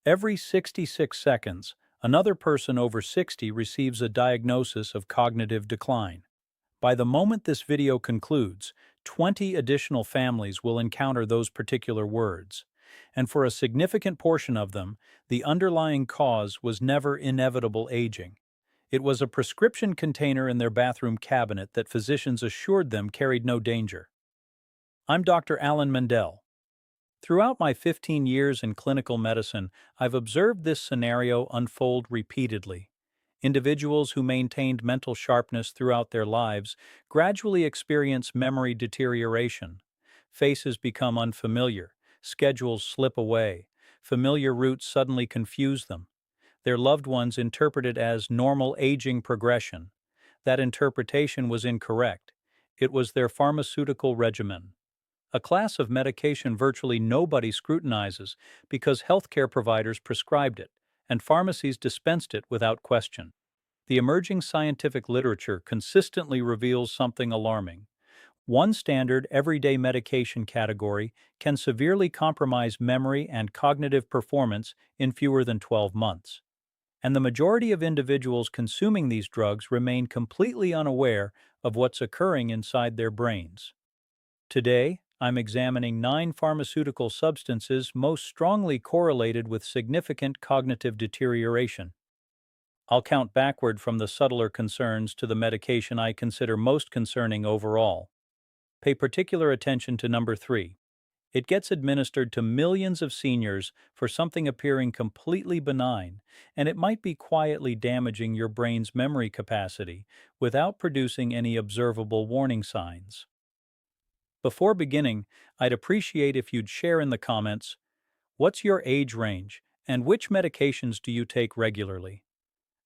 Every 66 seconds, another person over 60 receives a diagnosis of cognitive decline. By the moment this video concludes, 20 additional families will encounter those particular words. And for a significant portion of them, the underlying cause was never inevitable aging. It was a prescription container in their bathroom cabinet that physicians assured them carried no danger. I'm Dr. Alan Mandell. Throughout my 15 years in clinical medicine, I've observed this scenario unfold repeatedly. Individuals who maintained mental sharpness throughout their lives gradually experience memory deterioration. Faces become unfamiliar, schedules slip away, familiar routes suddenly confuse them. Their loved ones interpret it as normal aging progression. That interpretation was incorrect. It was their pharmaceutical regimen, a class of medication virtually nobody scrutinizes because healthcare providers prescribed it and pharmacies dispensed it without question. The emerging scientific literature consistently reveals something alarming. One standard everyday medication category can severely compromise memory and cognitive performance in fewer than 12 months. And the majority of individuals consuming these drugs remain completely unaware of what's occurring inside their brains. Today, I'm examining 9 pharmaceutical substances most strongly correlated with significant cognitive deterioration. I'll count backward from the subtler concerns to the medication I consider most concerning overall. Pay particular attention to number 3. It gets administered to millions of seniors for something appearing completely benign, and it might be quietly damaging your brain's memory capacity without producing any observable warning signs. Before beginning, I'd appreciate if you'd share in the comments, what's your age range and which medications do you take regularly?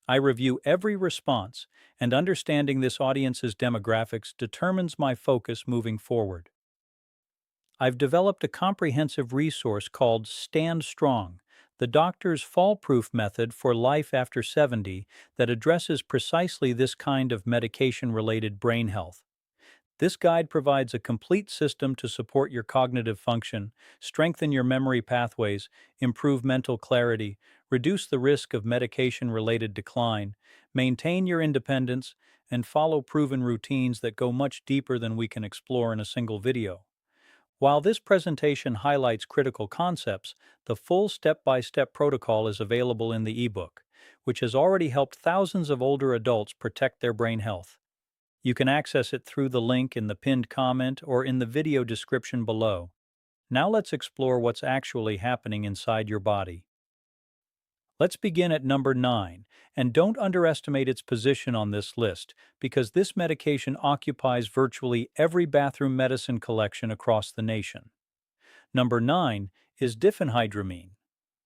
I review every response, and understanding this audience's demographics determines my focus moving forward. I've developed a comprehensive resource called Stand Strong, the doctor's fall-proof method for life after 70 that addresses precisely this kind of medication-related brain health. This guide provides a complete system to support your cognitive function, strengthen your memory pathways, improve mental clarity, reduce the risk of medication-related decline, maintain your independence, and follow proven routines that go much deeper than we can explore in a single video. While this presentation highlights critical concepts, the full step-by-step protocol is available in the ebook, which has already helped thousands of older adults protect their brain health. You can access it through the link in the pinned comment or in the video description below. Now let's explore what's actually happening inside your body. Let's begin at number 9, and don't underestimate its position on this list because this medication occupies virtually every bathroom medicine collection across the nation. Number 9 is diphenhydramine.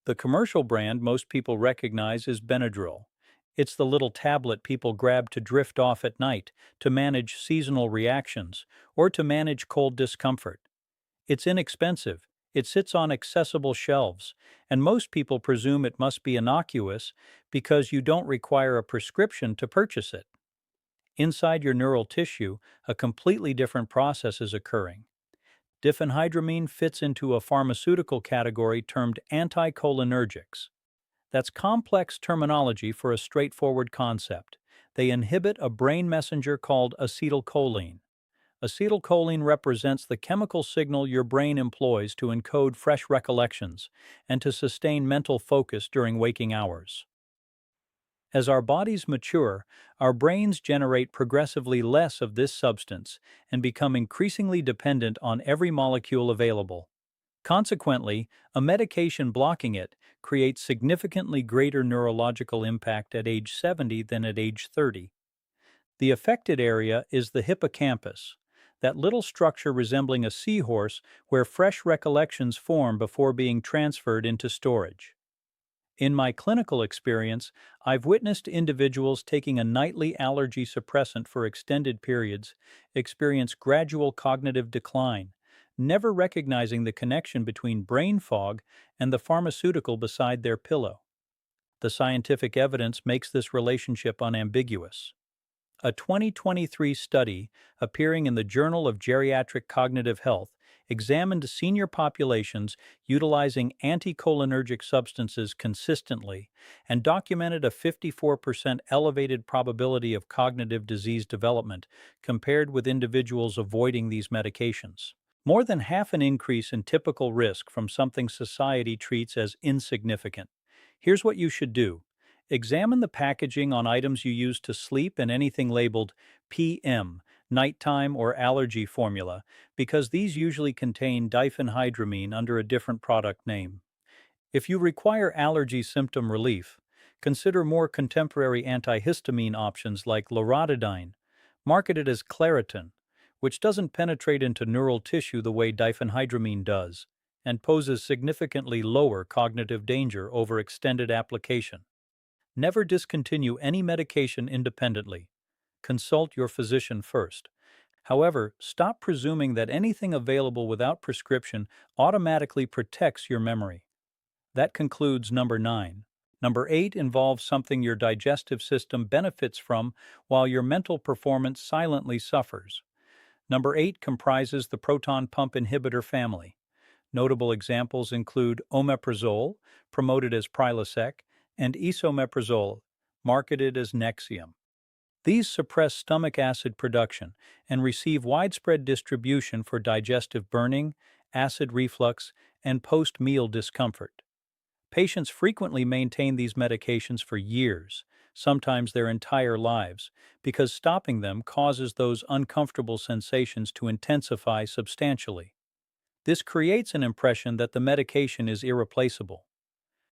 The commercial brand most people recognize is Benadryl. It's the little tablet people grab to drift off at night, to manage seasonal reactions, or to manage cold discomfort. It's inexpensive, it sits on accessible shelves, and most people presume it must be innocuous because you don't require a prescription to purchase it. Inside your neural tissue, a completely different process is occurring. Diphenhydramine fits into a pharmaceutical category termed anticholinergics. That's complex terminology for a straightforward concept. They inhibit a brain messenger called acetylcholine. Acetylcholine represents the chemical signal your brain employs to encode fresh recollections and to sustain mental focus during waking hours. As our bodies mature, our brains generate progressively less of this substance and become increasingly dependent on every molecule available. Consequently, a medication blocking it creates significantly greater neurological impact at age 70 than at age 30. The affected area is the hippocampus, that little structure resembling a seahorse where fresh recollections form before being transferred into storage. In my clinical experience, I've witnessed individuals taking a nightly allergy suppressant for extended periods experience gradual cognitive decline, never recognizing the connection between brain fog and the pharmaceutical beside their pillow. The scientific evidence makes this relationship unambiguous. A 2023 study appearing in the Journal of Geriatric Cognitive Health examined senior populations utilizing anticholinergic substances consistently and documented a 54% elevated probability of cognitive disease development compared with individuals avoiding these medications. More than half an increase in typical risk from something society treats as insignificant. Here's what you should do. Examine the packaging on items you use to sleep and anything labeled PM, nighttime or allergy formula, because these usually contain diphenhydramine under a different product name. If you require allergy symptom relief, consider more contemporary antihistamine options like loratadine, marketed as Claritin, which doesn't penetrate into neural tissue the way diphenhydramine does and poses significantly lower cognitive danger over extended application. Never discontinue any medication independently. Consult your physician first. However, stop presuming that anything available without prescription automatically protects your memory. That concludes number 9. Number 8 involves something your digestive system benefits from while your mental performance silently suffers. Number 8 comprises the proton pump inhibitor family. Notable examples include omeprazole, promoted as Prilosec, and esomeprazole, marketed as Nexium. These suppress stomach acid production and receive widespread distribution for digestive burning, acid reflux, and post-meal discomfort. Patients frequently maintain these medications for years, sometimes their entire lives, because stopping them causes those uncomfortable sensations to intensify substantially. This creates an impression that the medication is irreplaceable.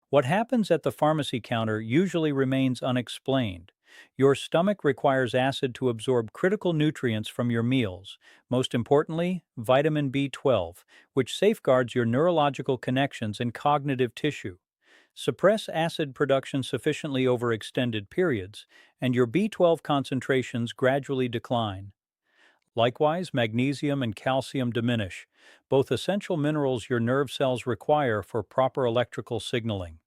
What happens at the pharmacy counter usually remains unexplained. Your stomach requires acid to absorb critical nutrients from your meals, most importantly, vitamin B12, which safeguards your neurological connections and cognitive tissue. Suppress acid production sufficiently over extended periods, and your B12 concentrations gradually decline. Likewise, magnesium and calcium diminish, both essential minerals your nerve cells require for proper electrical signaling.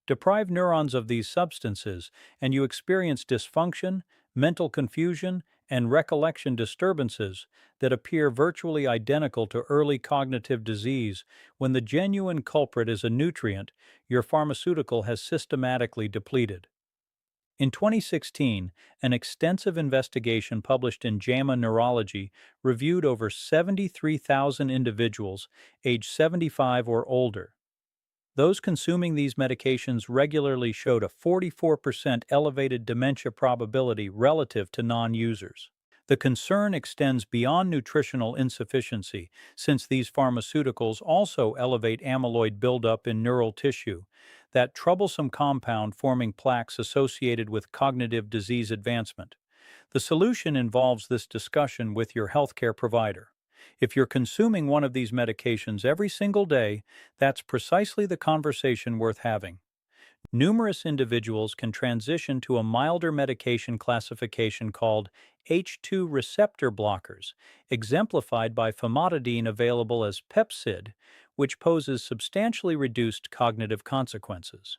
Deprive neurons of these substances, and you experience dysfunction, mental confusion, and recollection disturbances that appear virtually identical to early cognitive disease when the genuine culprit is a nutrient your pharmaceutical has systematically depleted. In 2016, an extensive investigation published in JAMA Neurology reviewed over 73,000 individuals aged 75 or older. Those consuming these medications regularly showed a 44% elevated dementia probability relative to non-users. The concern extends beyond nutritional insufficiency, since these pharmaceuticals also elevate amyloid buildup in neural tissue, that troublesome compound forming plaques associated with cognitive disease advancement. The solution involves this discussion with your healthcare provider. If you're consuming one of these medications every single day, that's precisely the conversation worth having. Numerous individuals can transition to a milder medication classification called H2 receptor blockers, exemplified by famotidine available as Pepcid, which poses substantially reduced cognitive consequences.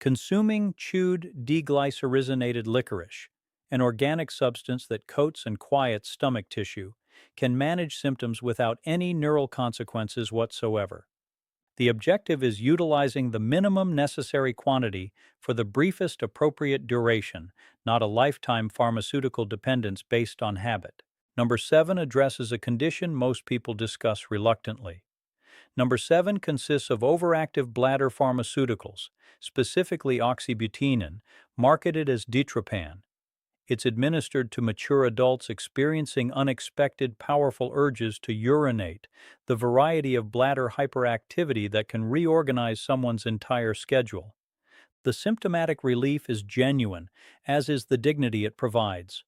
Consuming chewed deglycyrrhizinated licorice, an organic substance that coats and quiets stomach tissue, can manage symptoms without any neural consequences whatsoever. The objective is utilizing the minimum necessary quantity for the briefest appropriate duration, not a lifetime pharmaceutical dependence based on habit. Number 7 addresses a condition most people discuss reluctantly. Number 7 consists of overactive bladder pharmaceuticals, specifically oxybutynin, marketed as Ditropan. It's administered to mature adults experiencing unexpected powerful urges to urinate, the variety of bladder hyperactivity that can reorganize someone's entire schedule. The symptomatic relief is genuine, as is the dignity it provides.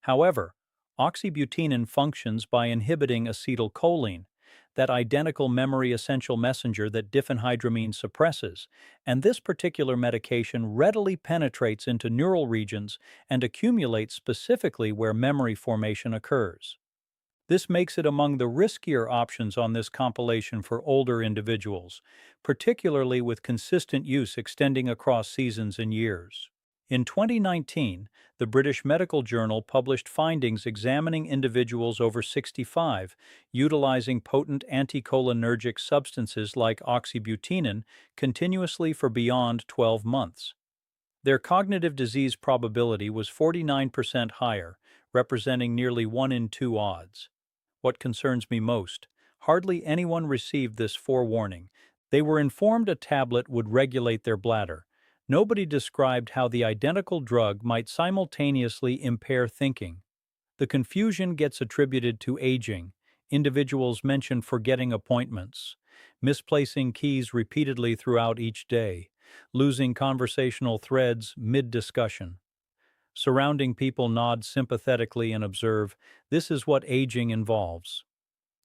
However, oxybutynin functions by inhibiting acetylcholine, that identical memory essential messenger that diphenhydramine suppresses, and this particular medication readily penetrates into neural regions and accumulates specifically where memory formation occurs. This makes it among the riskier options on this compilation for older individuals, particularly with consistent use extending across seasons and years. In 2019, the British Medical Journal published findings examining individuals over 65 utilizing potent anticholinergic substances like oxybutynin continuously for beyond 12 months. Their cognitive disease probability was 49% higher, representing nearly 1 in 2 odds. What concerns me most, hardly anyone received this forewarning. They were informed a tablet would regulate their bladder. Nobody described how the identical drug might simultaneously impair thinking. The confusion gets attributed to aging. Individuals mention forgetting appointments, misplacing keys repeatedly throughout each day, losing conversational threads mid-discussion. Surrounding people nod sympathetically and observe, this is what aging involves.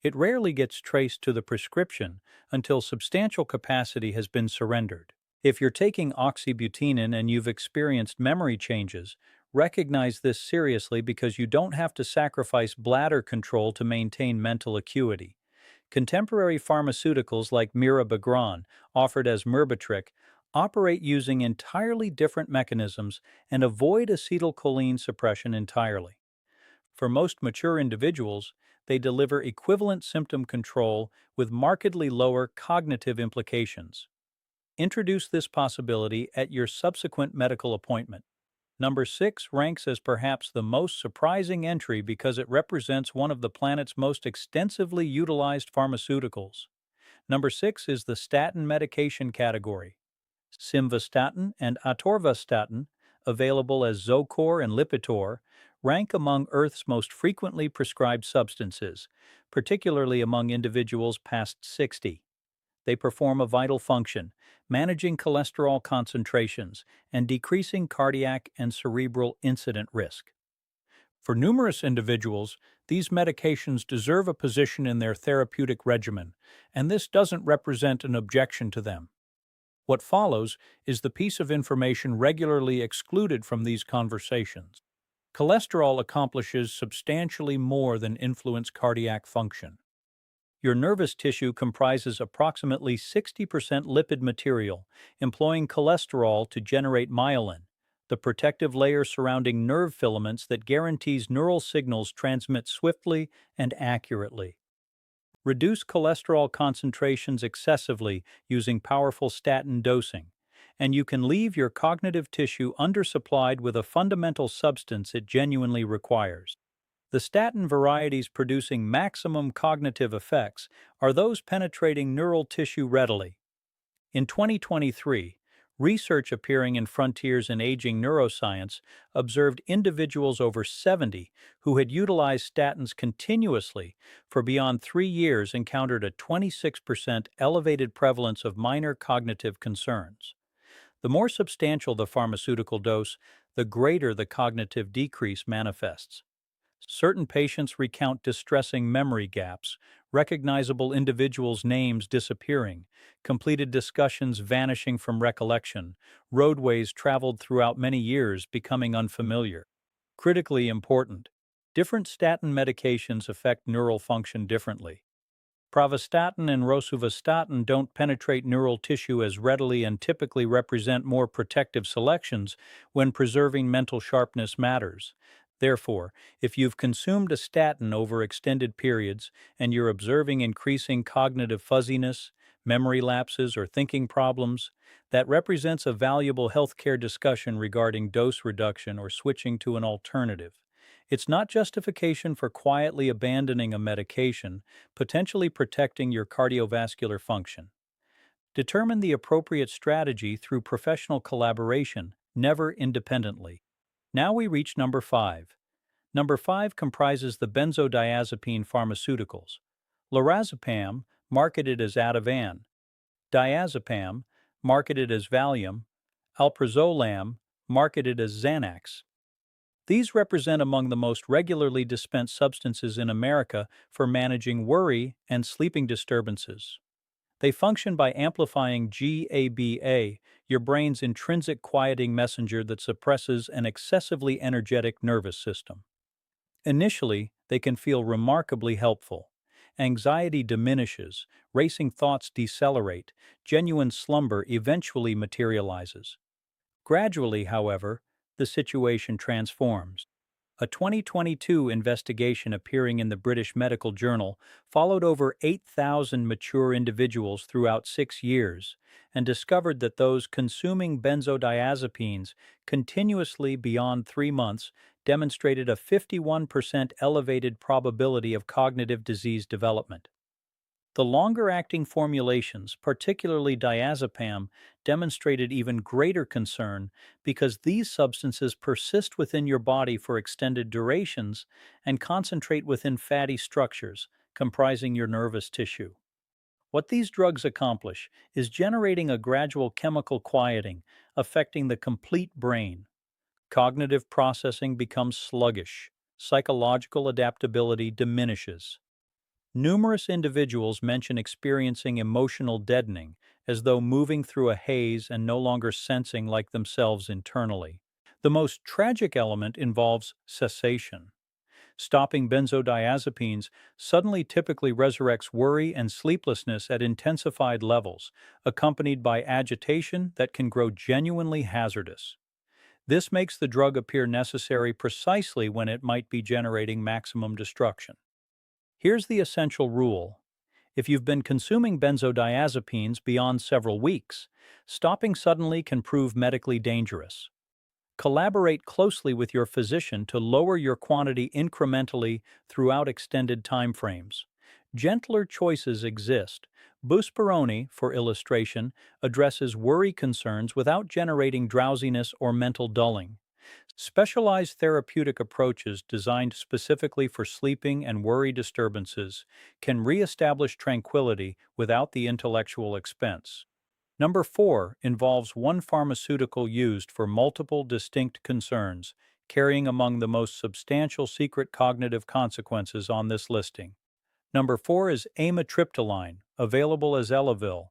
It rarely gets traced to the prescription until substantial capacity has been surrendered. If you're taking oxybutynin and you've experienced memory changes, recognize this seriously because you don't have to sacrifice bladder control to maintain mental acuity. Contemporary pharmaceuticals like mirabegron, offered as Myrbetriq, operate using entirely different mechanisms and avoid acetylcholine suppression entirely. For most mature individuals, they deliver equivalent symptom control with markedly lower cognitive implications. Introduce this possibility at your subsequent medical appointment. Number 6 ranks as perhaps the most surprising entry because it represents one of the planet's most extensively utilized pharmaceuticals. Number 6 is the statin medication category. Simvastatin and atorvastatin, available as Zocor and Lipitor, rank among Earth's most frequently prescribed substances, particularly among individuals past 60. They perform a vital function, managing cholesterol concentrations and decreasing cardiac and cerebral incident risk. For numerous individuals, these medications deserve a position in their therapeutic regimen, and this doesn't represent an objection to them. What follows is the piece of information regularly excluded from these conversations. Cholesterol accomplishes substantially more than influence cardiac function. Your nervous tissue comprises approximately 60% lipid material, employing cholesterol to generate myelin, the protective layer surrounding nerve filaments that guarantees neural signals transmit swiftly and accurately. Reduce cholesterol concentrations excessively using powerful statin dosing, and you can leave your cognitive tissue undersupplied with a fundamental substance it genuinely requires. The statin varieties producing maximum cognitive effects are those penetrating neural tissue readily. In 2023, research appearing in Frontiers in Aging Neuroscience observed individuals over 70 who had utilized statins continuously for beyond 3 years encountered a 26% elevated prevalence of minor cognitive concerns. The more substantial the pharmaceutical dose, the greater the cognitive decrease manifests. Certain patients recount distressing memory gaps, recognizable individuals' names disappearing, completed discussions vanishing from recollection, roadways traveled throughout many years becoming unfamiliar. Critically important, different statin medications affect neural function differently. Pravastatin and rosuvastatin don't penetrate neural tissue as readily and typically represent more protective selections when preserving mental sharpness matters. Therefore, if you've consumed a statin over extended periods and you're observing increasing cognitive fuzziness, memory lapses, or thinking problems, that represents a valuable healthcare discussion regarding dose reduction or switching to an alternative. It's not justification for quietly abandoning a medication, potentially protecting your cardiovascular function. Determine the appropriate strategy through professional collaboration, never independently. Now we reach number 5. Number 5 comprises the benzodiazepine pharmaceuticals. Lorazepam, marketed as Ativan; diazepam, marketed as Valium; alprazolam, marketed as Xanax. These represent among the most regularly dispensed substances in America for managing worry and sleeping disturbances. They function by amplifying GABA, your brain's intrinsic quieting messenger that suppresses an excessively energetic nervous system. Initially, they can feel remarkably helpful. Anxiety diminishes, racing thoughts decelerate, genuine slumber eventually materializes. Gradually, however, the situation transforms. A 2022 investigation appearing in the British Medical Journal followed over 8,000 mature individuals throughout 6 years and discovered that those consuming benzodiazepines continuously beyond 3 months demonstrated a 51% elevated probability of cognitive disease development. The longer-acting formulations, particularly diazepam, demonstrated even greater concern because these substances persist within your body for extended durations and concentrate within fatty structures comprising your nervous tissue. What these drugs accomplish is generating a gradual chemical quieting affecting the complete brain. Cognitive processing becomes sluggish, psychological adaptability diminishes. Numerous individuals mention experiencing emotional deadening, as though moving through a haze and no longer sensing like themselves internally. The most tragic element involves cessation. Stopping benzodiazepines suddenly typically resurrects worry and sleeplessness at intensified levels, accompanied by agitation that can grow genuinely hazardous. This makes the drug appear necessary precisely when it might be generating maximum destruction. Here's the essential rule. If you've been consuming benzodiazepines beyond several weeks, stopping suddenly can prove medically dangerous. Collaborate closely with your physician to lower your quantity incrementally throughout extended timeframes. Gentler choices exist. Buspirone, for illustration, addresses worry concerns without generating drowsiness or mental dulling. Specialized therapeutic approaches designed specifically for sleeping and worry disturbances can reestablish tranquility without the intellectual expense. Number 4 involves one pharmaceutical used for multiple distinct concerns, carrying among the most substantial secret cognitive consequences on this listing. Number 4 is amitriptyline, available as Elavil.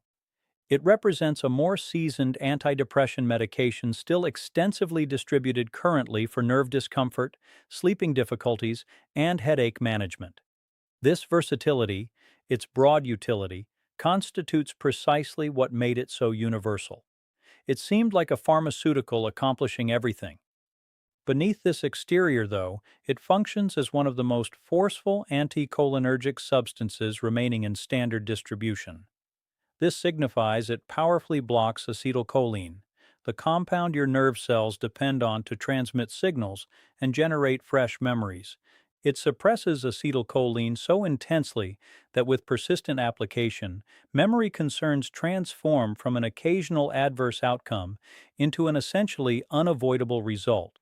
It represents a more seasoned antidepressant medication still extensively distributed currently for nerve discomfort, sleeping difficulties, and headache management. This versatility, its broad utility, constitutes precisely what made it so universal. It seemed like a pharmaceutical accomplishing everything. Beneath this exterior, though, it functions as one of the most forceful anticholinergic substances remaining in standard distribution. This signifies it powerfully blocks acetylcholine, the compound your nerve cells depend on to transmit signals and generate fresh memories. It suppresses acetylcholine so intensely that with persistent application, memory concerns transform from an occasional adverse outcome into an essentially unavoidable result.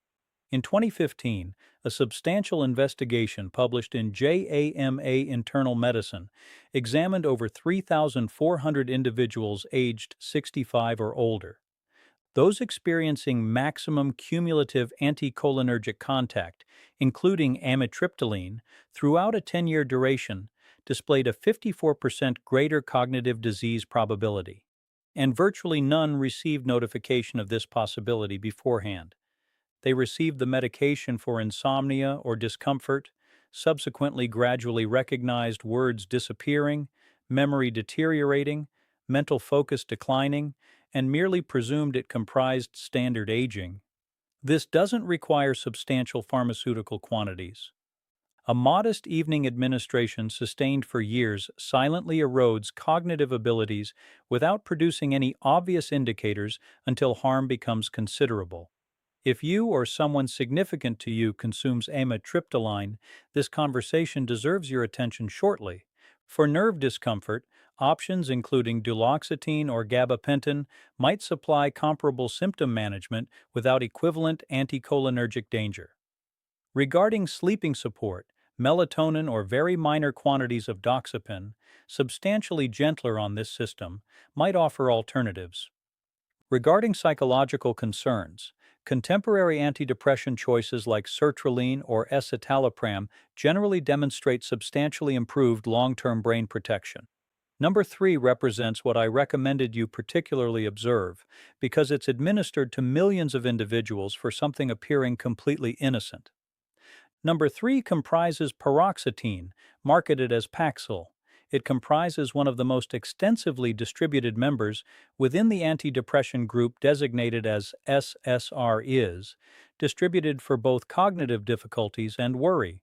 In 2015, a substantial investigation published in JAMA Internal Medicine examined over 3,400 individuals aged 65 or older. Those experiencing maximum cumulative anticholinergic contact, including amitriptyline, throughout a 10-year duration, displayed a 54% greater cognitive disease probability, and virtually none received notification of this possibility beforehand. They received the medication for insomnia or discomfort, subsequently gradually recognized words disappearing, memory deteriorating, mental focus declining, and merely presumed it comprised standard aging. This doesn't require substantial pharmaceutical quantities. A modest evening administration sustained for years silently erodes cognitive abilities without producing any obvious indicators until harm becomes considerable. If you or someone significant to you consumes amitriptyline, this conversation deserves your attention shortly. For nerve discomfort, options including duloxetine or gabapentin might supply comparable symptom management without equivalent anticholinergic danger. Regarding sleeping support, melatonin or very minor quantities of doxepin, substantially gentler on this system, might offer alternatives. Regarding psychological concerns, contemporary antidepressant choices like sertraline or escitalopram generally demonstrate substantially improved long-term brain protection. Number 3 represents what I recommended you particularly observe because it's administered to millions of individuals for something appearing completely innocent. Number 3 comprises paroxetine, marketed as Paxil. It comprises one of the most extensively distributed members within the antidepressant group designated as SSRIs, distributed for both cognitive difficulties and worry.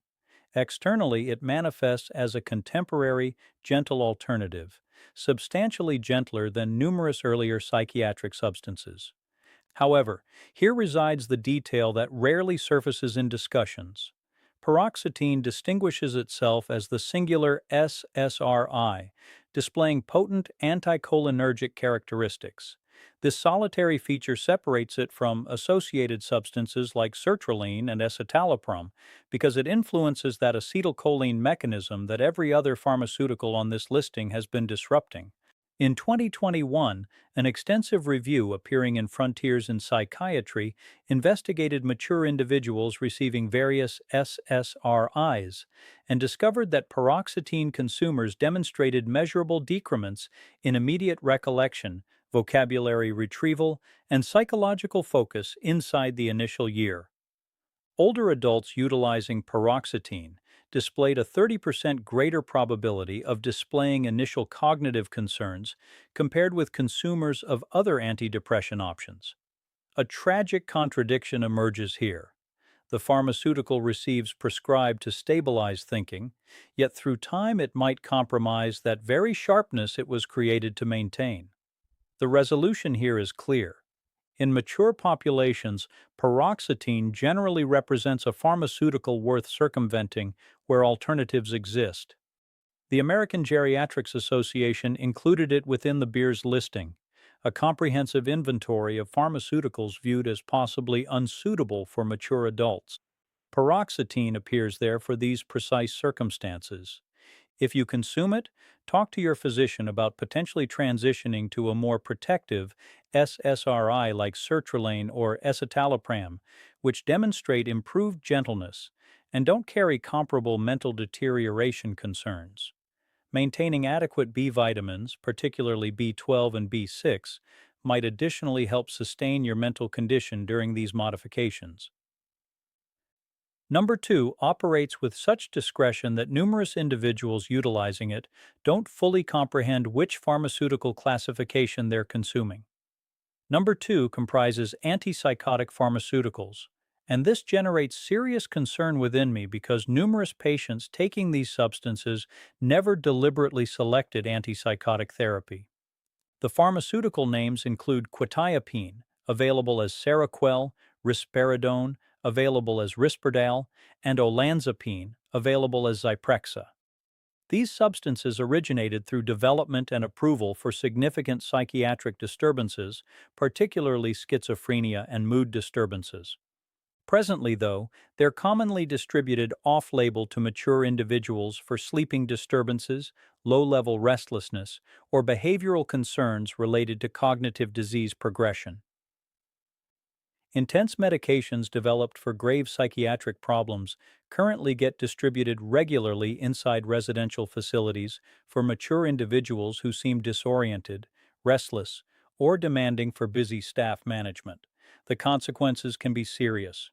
Externally, it manifests as a contemporary, gentle alternative, substantially gentler than numerous earlier psychiatric substances. However, here resides the detail that rarely surfaces in discussions. Paroxetine distinguishes itself as the singular SSRI, displaying potent anticholinergic characteristics. This solitary feature separates it from associated substances like sertraline and escitalopram because it influences that acetylcholine mechanism that every other pharmaceutical on this listing has been disrupting. In 2021, an extensive review appearing in Frontiers in Psychiatry investigated mature individuals receiving various SSRIs and discovered that paroxetine consumers demonstrated measurable decrements in immediate recollection, vocabulary retrieval, and psychological focus inside the initial year. Older adults utilizing paroxetine displayed a 30% greater probability of displaying initial cognitive concerns compared with consumers of other antidepressant options. A tragic contradiction emerges here. The pharmaceutical receives prescribed to stabilize thinking, yet through time it might compromise that very sharpness it was created to maintain. The resolution here is clear. In mature populations, paroxetine generally represents a pharmaceutical worth circumventing where alternatives exist. The American Geriatrics Association included it within the Beers listing, a comprehensive inventory of pharmaceuticals viewed as possibly unsuitable for mature adults. Paroxetine appears there for these precise circumstances. If you consume it, talk to your physician about potentially transitioning to a more protective SSRI like sertraline or escitalopram, which demonstrate improved gentleness and don't carry comparable mental deterioration concerns. Maintaining adequate B vitamins, particularly B12 and B6, might additionally help sustain your mental condition during these modifications. Number 2 operates with such discretion that numerous individuals utilizing it don't fully comprehend which pharmaceutical classification they're consuming. Number 2 comprises antipsychotic pharmaceuticals, and this generates serious concern within me because numerous patients taking these substances never deliberately selected antipsychotic therapy. The pharmaceutical names include quetiapine, available as Seroquel, risperidone, available as Risperdal, and olanzapine, available as Zyprexa. These substances originated through development and approval for significant psychiatric disturbances, particularly schizophrenia and mood disturbances. Presently, though, they're commonly distributed off-label to mature individuals for sleeping disturbances, low-level restlessness, or behavioral concerns related to cognitive disease progression. Intense medications developed for grave psychiatric problems currently get distributed regularly inside residential facilities for mature individuals who seem disoriented, restless, or demanding for busy staff management. The consequences can be serious.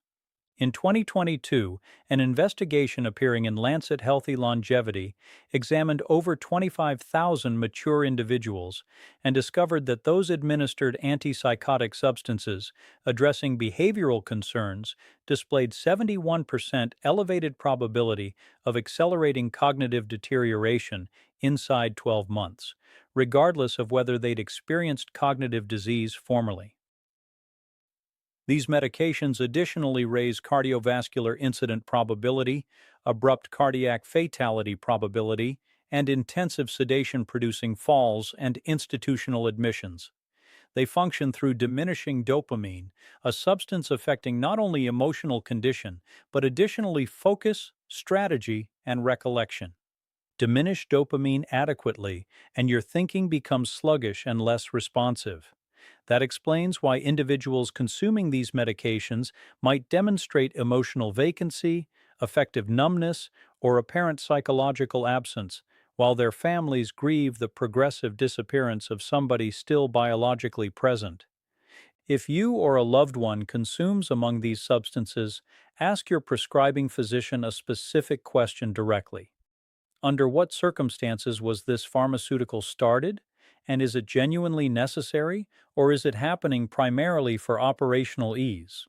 In 2022, an investigation appearing in Lancet Healthy Longevity examined over 25,000 mature individuals and discovered that those administered antipsychotic substances addressing behavioral concerns displayed 71% elevated probability of accelerating cognitive deterioration inside 12 months, regardless of whether they'd experienced cognitive disease formerly. These medications additionally raise cardiovascular incident probability, abrupt cardiac fatality probability, and intensive sedation-producing falls and institutional admissions. They function through diminishing dopamine, a substance affecting not only emotional condition, but additionally focus, strategy, and recollection. Diminish dopamine adequately, and your thinking becomes sluggish and less responsive. That explains why individuals consuming these medications might demonstrate emotional vacancy, affective numbness, or apparent psychological absence, while their families grieve the progressive disappearance of somebody still biologically present. If you or a loved one consumes among these substances, ask your prescribing physician a specific question directly. Under what circumstances was this pharmaceutical started? And is it genuinely necessary, or is it happening primarily for operational ease?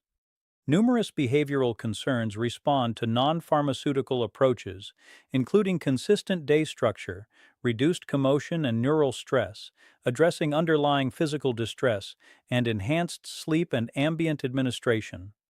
Numerous behavioral concerns respond to non-pharmaceutical approaches, including consistent day structure, reduced commotion and neural stress, addressing underlying physical distress, and enhanced sleep and ambient administration.